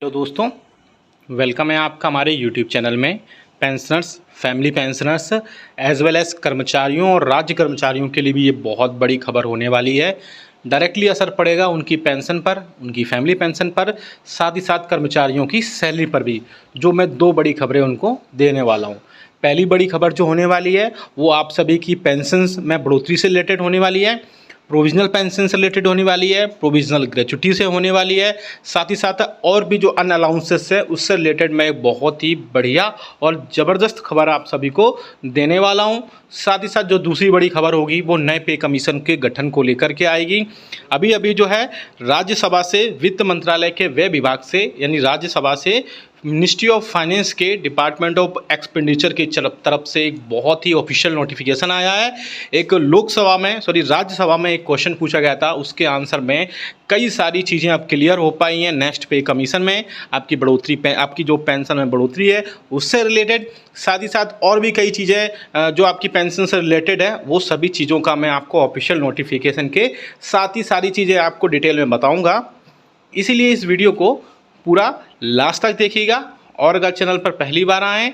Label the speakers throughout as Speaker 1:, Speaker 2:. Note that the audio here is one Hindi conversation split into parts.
Speaker 1: हेलो दोस्तों, वेलकम है आपका हमारे यूट्यूब चैनल में। Pensioners, family pensioners as well as कर्मचारियों और राज्य कर्मचारियों के लिए भी ये बहुत बड़ी खबर होने वाली है। डायरेक्टली असर पड़ेगा उनकी पेंशन पर, उनकी फैमिली पेंशन पर, साथ ही साथ कर्मचारियों की सैलरी पर भी। जो मैं दो बड़ी खबरें उनको देने वाला हूँ। पहली बड़ी खबर जो होने वाली है वो आप सभी की पेंशन्स में बढ़ोतरी से रिलेटेड होने वाली है, प्रोविजनल पेंशन से रिलेटेड होने वाली है, प्रोविजनल ग्रेच्युटी से होने वाली है। साथ ही साथ और भी जो अन अलाउंसेस है उससे रिलेटेड मैं एक बहुत ही बढ़िया और ज़बरदस्त खबर आप सभी को देने वाला हूं। साथ ही साथ जो दूसरी बड़ी खबर होगी वो नए पे कमीशन के गठन को लेकर के आएगी। अभी अभी जो है राज्यसभा से, वित्त मंत्रालय के व्यय विभाग से, यानी राज्यसभा से मिनिस्ट्री ऑफ फाइनेंस के डिपार्टमेंट ऑफ एक्सपेंडिचर की तरफ से एक बहुत ही ऑफिशियल नोटिफिकेशन आया है। एक राज्यसभा में एक क्वेश्चन पूछा गया था, उसके आंसर में कई सारी चीज़ें अब क्लियर हो पाई हैं। नेक्स्ट पे कमीशन में आपकी बढ़ोतरी, आपकी जो पेंशन में बढ़ोतरी है उससे रिलेटेड, साथ ही साथ और भी कई चीज़ें जो आपकी पेंशन से रिलेटेड है, वो सभी चीज़ों का मैं आपको ऑफिशियल नोटिफिकेशन के साथ ही सारी चीज़ें आपको डिटेल में बताऊँगा। इसीलिए इस वीडियो को पूरा लास्ट तक देखिएगा और अगर चैनल पर पहली बार आएँ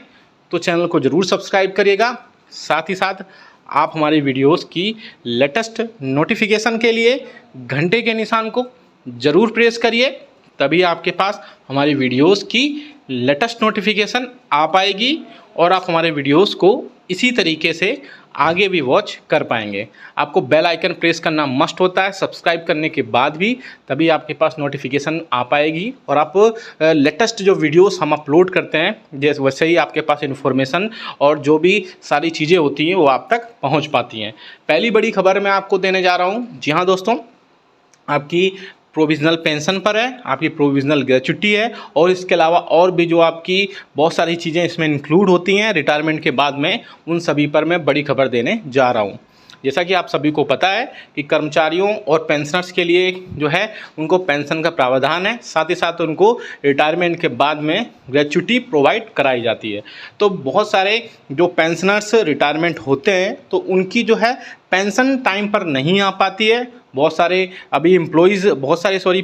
Speaker 1: तो चैनल को ज़रूर सब्सक्राइब करिएगा। साथ ही साथ आप हमारी वीडियोस की लेटेस्ट नोटिफिकेशन के लिए घंटे के निशान को ज़रूर प्रेस करिए, तभी आपके पास हमारी वीडियोस की लेटेस्ट नोटिफिकेशन आ पाएगी और आप हमारे वीडियोस को इसी तरीके से आगे भी वॉच कर पाएंगे। आपको बेल आइकन प्रेस करना मस्ट होता है सब्सक्राइब करने के बाद भी, तभी आपके पास नोटिफिकेशन आ पाएगी और आप लेटेस्ट जो वीडियोस हम अपलोड करते हैं जैसे वैसे ही आपके पास इन्फॉर्मेशन और जो भी सारी चीज़ें होती हैं वो आप तक पहुंच पाती हैं। पहली बड़ी खबर मैं आपको देने जा रहा हूं। जी हाँ दोस्तों, आपकी प्रोविज़नल पेंशन पर है, आपकी प्रोविज़नल ग्रेच्युटी है और इसके अलावा और भी जो आपकी बहुत सारी चीज़ें इसमें इंक्लूड होती हैं रिटायरमेंट के बाद में, उन सभी पर मैं बड़ी खबर देने जा रहा हूं। जैसा कि आप सभी को पता है कि कर्मचारियों और पेंशनर्स के लिए जो है उनको पेंशन का प्रावधान है, साथ ही साथ उनको रिटायरमेंट के बाद में ग्रेच्युटी प्रोवाइड कराई जाती है। तो बहुत सारे जो पेंशनर्स रिटायरमेंट होते हैं तो उनकी जो है पेंशन टाइम पर नहीं आ पाती है। बहुत सारे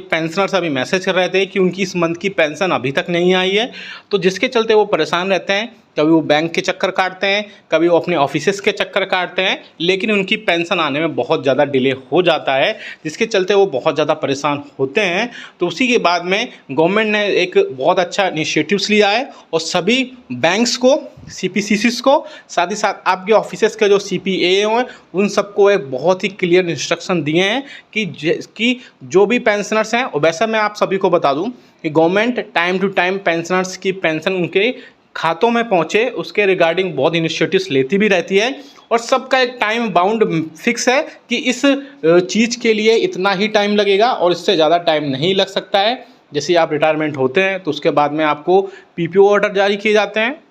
Speaker 1: पेंशनर्स अभी मैसेज कर रहे थे कि उनकी इस मंथ की पेंशन अभी तक नहीं आई है, तो जिसके चलते वो परेशान रहते हैं। कभी वो बैंक के चक्कर काटते हैं, कभी वो अपने ऑफिसेस के चक्कर काटते हैं, लेकिन उनकी पेंशन आने में बहुत ज़्यादा डिले हो जाता है, जिसके चलते वो बहुत ज़्यादा परेशान होते हैं। तो उसी के बाद में गवर्नमेंट ने एक बहुत अच्छा इनिशिएटिव्स लिया है और सभी बैंक्स को, CPCCs को, साथ ही साथ आपके ऑफिसेस के जो CPA हैं उन सबको एक बहुत ही क्लियर इंस्ट्रक्शन दिए हैं कि जो भी पेंशनर्स हैं, और वैसा मैं आप सभी को बता दूं कि government time to time pensioners की पेंशन उनके खातों में पहुंचे उसके रिगार्डिंग बहुत इनिशिएटिव्स लेती भी रहती है और सबका एक टाइम बाउंड फिक्स है कि इस चीज़ के लिए इतना ही टाइम लगेगा और इससे ज़्यादा टाइम नहीं लग सकता है। जैसे आप रिटायरमेंट होते हैं तो उसके बाद में आपको PPO ऑर्डर जारी किए जाते हैं,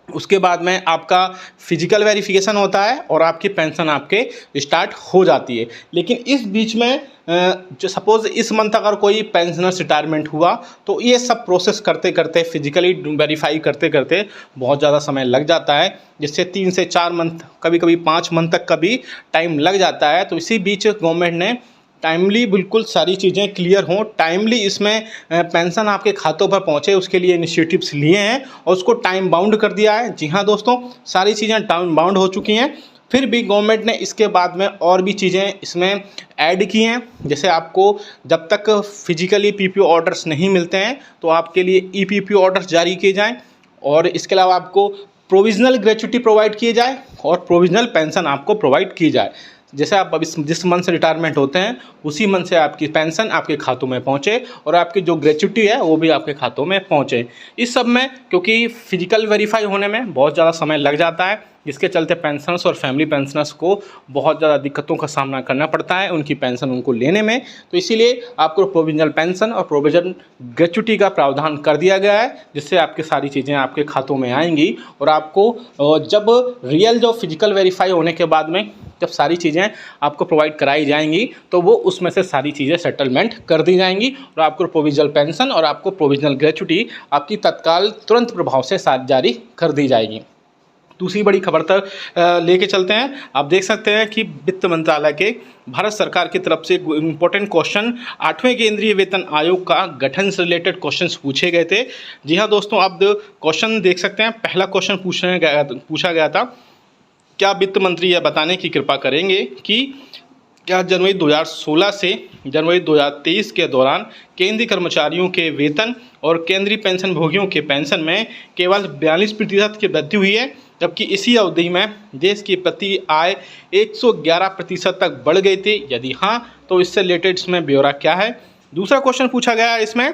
Speaker 1: उसके बाद में आपका फिजिकल वेरिफिकेशन होता है और आपकी पेंशन आपके स्टार्ट हो जाती है। लेकिन इस बीच में जो सपोज़ इस मंथ अगर कोई पेंशनर्स रिटायरमेंट हुआ तो ये सब प्रोसेस करते करते, फिजिकली वेरीफाई करते करते बहुत ज़्यादा समय लग जाता है, जिससे 3 से 4 मंथ, कभी कभी 5 मंथ तक का भी टाइम लग जाता है। तो इसी बीच गवर्नमेंट ने टाइमली बिल्कुल सारी चीज़ें क्लियर हों, टाइमली इसमें पेंशन आपके खातों पर पहुंचे, उसके लिए इनिशिएटिव्स लिए हैं और उसको टाइम बाउंड कर दिया है। जी हाँ दोस्तों, सारी चीज़ें टाइम बाउंड हो चुकी हैं। फिर भी गवर्नमेंट ने इसके बाद में और भी चीज़ें इसमें ऐड की हैं। जैसे आपको जब तक फिजिकली PPO ऑर्डर्स नहीं मिलते हैं तो आपके लिए EPPO ऑर्डर्स जारी किए जाएँ और इसके अलावा आपको प्रोविज़नल ग्रेच्युटी प्रोवाइड किए जाए और प्रोविज़नल पेंशन आपको प्रोवाइड की जाए। जैसे आप अभी जिस मंथ से रिटायरमेंट होते हैं उसी मंथ से आपकी पेंशन आपके खातों में पहुंचे और आपकी जो ग्रेच्युटी है वो भी आपके खातों में पहुंचे। इस सब में क्योंकि फिजिकल वेरीफाई होने में बहुत ज़्यादा समय लग जाता है, जिसके चलते पेंशनर्स और फैमिली पेंशनर्स को बहुत ज़्यादा दिक्कतों का सामना करना पड़ता है उनकी पेंशन उनको लेने में। तो इसीलिए आपको प्रोविजनल पेंशन और प्रोविजन ग्रेच्युटी का प्रावधान कर दिया गया है, जिससे आपकी सारी चीज़ें आपके खातों में आएंगी और आपको जब रियल जो फिजिकल वेरीफाई होने के बाद में जब सारी चीज़ें आपको प्रोवाइड कराई जाएंगी तो वो उसमें से सारी चीज़ें सेटलमेंट कर दी जाएंगी और आपको प्रोविजनल पेंशन और आपको प्रोविजनल ग्रेच्युटी आपकी तत्काल तुरंत प्रभाव से जारी कर दी जाएगी। दूसरी बड़ी खबर तक लेके चलते हैं। आप देख सकते हैं कि वित्त मंत्रालय के भारत सरकार की तरफ से इम्पोर्टेंट क्वेश्चन 8वें केंद्रीय वेतन आयोग का गठन से रिलेटेड क्वेश्चंस पूछे गए थे। जी हाँ दोस्तों, आप क्वेश्चन देख सकते हैं। पहला क्वेश्चन पूछा गया था, क्या वित्त मंत्री यह बताने की कृपा करेंगे कि क्या जनवरी 2016 से जनवरी 2023 के दौरान केंद्रीय कर्मचारियों के वेतन और केंद्रीय पेंशन भोगियों के पेंशन में केवल 42% की वृद्धि हुई है, जबकि इसी अवधि में देश की प्रति आय 111% तक बढ़ गई थी? यदि हाँ, तो इससे रिलेटेड इसमें ब्यौरा क्या है। दूसरा क्वेश्चन पूछा गया है इसमें,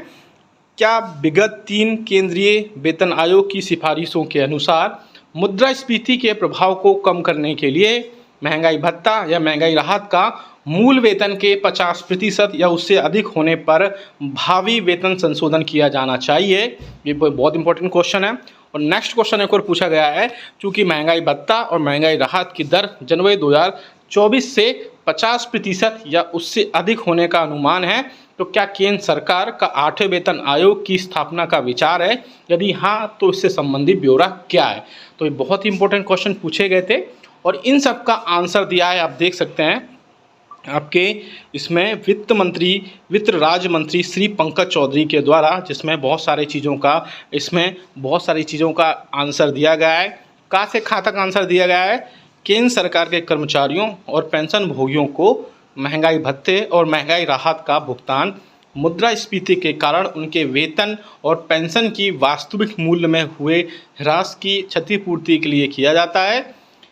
Speaker 1: क्या विगत 3 केंद्रीय वेतन आयोग की सिफारिशों के अनुसार मुद्रास्फीति के प्रभाव को कम करने के लिए महंगाई भत्ता या महंगाई राहत का मूल वेतन के 50% या उससे अधिक होने पर भावी वेतन संशोधन किया जाना चाहिए? ये बहुत इंपॉर्टेंट क्वेश्चन है। और नेक्स्ट क्वेश्चन एक और पूछा गया है, चूँकि महंगाई भत्ता और महंगाई राहत की दर जनवरी 2024 से 50% या उससे अधिक होने का अनुमान है, तो क्या केंद्र सरकार का 8वें वेतन आयोग की स्थापना का विचार है? यदि हाँ, तो इससे संबंधित ब्यौरा क्या है? तो ये बहुत ही इंपॉर्टेंट क्वेश्चन पूछे गए थे और इन सब का आंसर दिया है, आप देख सकते हैं आपके इसमें वित्त राज्य मंत्री श्री पंकज चौधरी के द्वारा, जिसमें बहुत सारी चीज़ों का आंसर दिया गया है। कहाँ से कहाँ तक आंसर दिया गया है? केंद्र सरकार के कर्मचारियों और पेंशन भोगियों को महंगाई भत्ते और महंगाई राहत का भुगतान मुद्रास्फीति के कारण उनके वेतन और पेंशन की वास्तविक मूल्य में हुए ह्रास की क्षतिपूर्ति के लिए किया जाता है।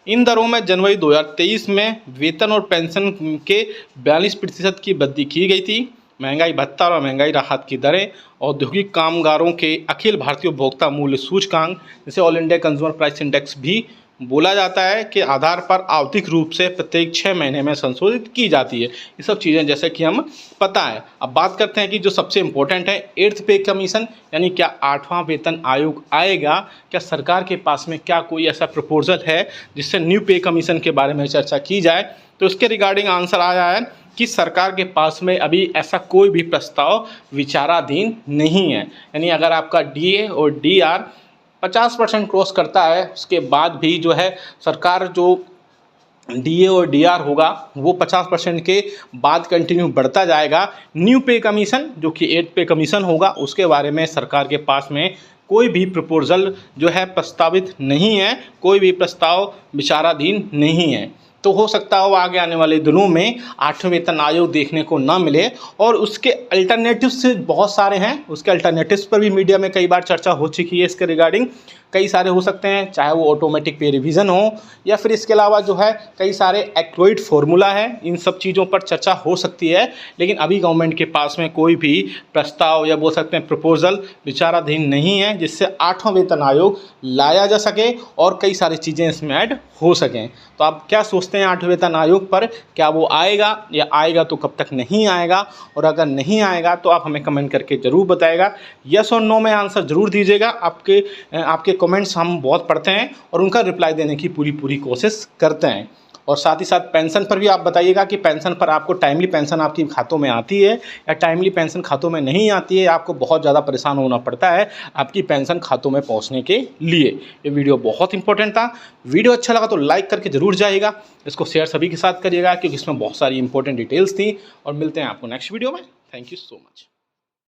Speaker 1: इन दरों में जनवरी 2023 में वेतन और पेंशन के 42% की वृद्धि की गई थी। महंगाई भत्ता और महंगाई राहत की दरें औद्योगिक कामगारों के अखिल भारतीय उपभोक्ता मूल्य सूचकांक, जिसे all India consumer price index भी बोला जाता है, के आधार पर आवधिक रूप से प्रत्येक 6 महीने में संशोधित की जाती है। ये सब चीज़ें जैसे कि हम पता है। अब बात करते हैं कि जो सबसे इम्पोर्टेंट है 8th पे कमीशन, यानी क्या 8वां वेतन आयोग आएगा? क्या सरकार के पास में क्या कोई ऐसा प्रपोजल है जिससे न्यू पे कमीशन के बारे में चर्चा की जाए? तो इसके रिगार्डिंग आंसर आया है कि सरकार के पास में अभी ऐसा कोई भी प्रस्ताव विचाराधीन नहीं है। यानी अगर आपका DA और DR 50% क्रॉस करता है, उसके बाद भी जो है सरकार जो DA और DR होगा वो 50% के बाद कंटिन्यू बढ़ता जाएगा। न्यू पे कमीशन जो कि 8 पे कमीशन होगा, उसके बारे में सरकार के पास में कोई भी प्रपोजल जो है प्रस्तावित नहीं है, कोई भी प्रस्ताव विचाराधीन नहीं है। तो हो सकता हो आगे आने वाले दिनों में 8वें वेतन आयोग देखने को ना मिले और उसके अल्टरनेटिव्स बहुत सारे हैं। उसके अल्टरनेटिव्स पर भी मीडिया में कई बार चर्चा हो चुकी है। इसके रिगार्डिंग कई सारे हो सकते हैं, चाहे वो ऑटोमेटिक पे रिवीजन हो या फिर इसके अलावा जो है कई सारे एक्रोइड फार्मूला है। इन सब चीज़ों पर चर्चा हो सकती है, लेकिन अभी गवर्नमेंट के पास में कोई भी प्रस्ताव या बोल सकते हैं प्रपोजल विचाराधीन नहीं है जिससे 8वां वेतन आयोग लाया जा सके और कई सारी चीज़ें इसमें ऐड हो सकें। तो आप क्या सोचते हैं 8वें वेतन आयोग पर? क्या वो आएगा या आएगा तो कब तक नहीं आएगा? और अगर नहीं आएगा तो आप हमें कमेंट करके ज़रूर बताएगा। यस और नो में आंसर ज़रूर दीजिएगा। आपके कमेंट्स हम बहुत पढ़ते हैं और उनका रिप्लाई देने की पूरी कोशिश करते हैं। और साथ ही साथ पेंशन पर भी आप बताइएगा कि पेंशन पर आपको टाइमली पेंशन आपकी खातों में आती है या टाइमली पेंशन खातों में नहीं आती है, आपको बहुत ज़्यादा परेशान होना पड़ता है आपकी पेंशन खातों में पहुंचने के लिए। ये वीडियो बहुत इंपॉर्टेंट था। वीडियो अच्छा लगा तो लाइक करके ज़रूर जाइएगा, इसको शेयर सभी के साथ करिएगा क्योंकि इसमें बहुत सारी इंपॉर्टेंट डिटेल्स थी। और मिलते हैं आपको नेक्स्ट वीडियो में। Thank you so much.